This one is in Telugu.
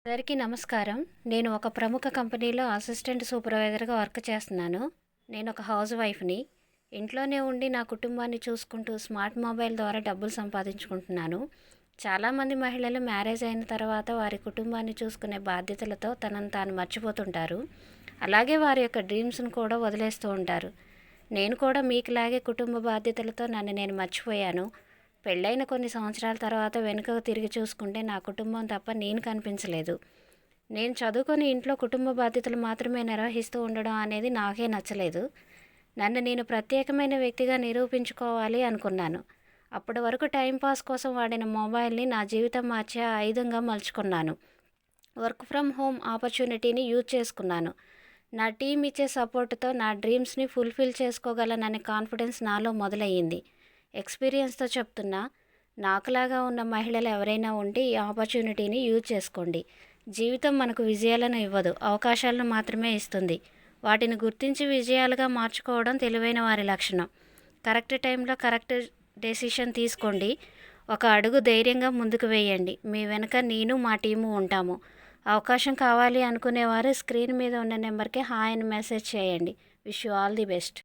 అందరికీ నమస్కారం. నేను ఒక ప్రముఖ కంపెనీలో అసిస్టెంట్ సూపర్వైజర్‌గా వర్క్ చేస్తున్నాను. నేను ఒక హౌస్ వైఫ్‌ని. ఇంట్లోనే ఉండి నా కుటుంబాన్ని చూసుకుంటూ స్మార్ట్ మొబైల్ ద్వారా డబ్బులు సంపాదించుకుంటున్నాను. చాలామంది మహిళలు మ్యారేజ్ అయిన తర్వాత వారి కుటుంబాన్ని చూసుకునే బాధ్యతలతో తనను తాను మర్చిపోతుంటారు. అలాగే వారి యొక్క డ్రీమ్స్‌ను కూడా వదిలేస్తూ ఉంటారు. నేను కూడా మీకులాగే కుటుంబ బాధ్యతలతో నన్ను నేను మర్చిపోయాను. పెళ్ళైన కొన్ని సంవత్సరాల తర్వాత వెనుకకు తిరిగి చూసుకుంటే నా కుటుంబం తప్ప నేను కనిపించలేదు. నేను చదువుకొని ఇంట్లో కుటుంబ బాధ్యతలు మాత్రమే నిర్వహిస్తూ ఉండడం అనేది నాకే నచ్చలేదు. నన్ను నేను ప్రత్యేకమైన వ్యక్తిగా నిరూపించుకోవాలి అనుకున్నాను. అప్పటి వరకు టైంపాస్ కోసం వాడిన మొబైల్ని నా జీవితం మార్చే ఆయుధంగా మలుచుకున్నాను. వర్క్ ఫ్రమ్ హోమ్ ఆపర్చునిటీని యూజ్ చేసుకున్నాను. నా టీం ఇచ్చే సపోర్టుతో నా డ్రీమ్స్ని ఫుల్ఫిల్ చేసుకోగలననే కాన్ఫిడెన్స్ నాలో మొదలయ్యింది. ఎక్స్పీరియన్స్తో చెప్తున్నా, నాకులాగా ఉన్న మహిళలు ఎవరైనా ఉంటే ఈ ఆపర్చునిటీని యూజ్ చేసుకోండి. జీవితం మనకు విజయాలను ఇవ్వదు, అవకాశాలను మాత్రమే ఇస్తుంది. వాటిని గుర్తించి విజయాలుగా మార్చుకోవడం తెలివైన వారి లక్షణం. కరెక్ట్ టైంలో కరెక్ట్ డెసిషన్ తీసుకోండి. ఒక అడుగు ధైర్యంగా ముందుకు వేయండి. మీ వెనుక నేను మా టీము ఉంటాము. అవకాశం కావాలి అనుకునేవారు స్క్రీన్ మీద ఉన్న నెంబర్కి హాయ్ అని మెసేజ్ చేయండి. Wish you all the best.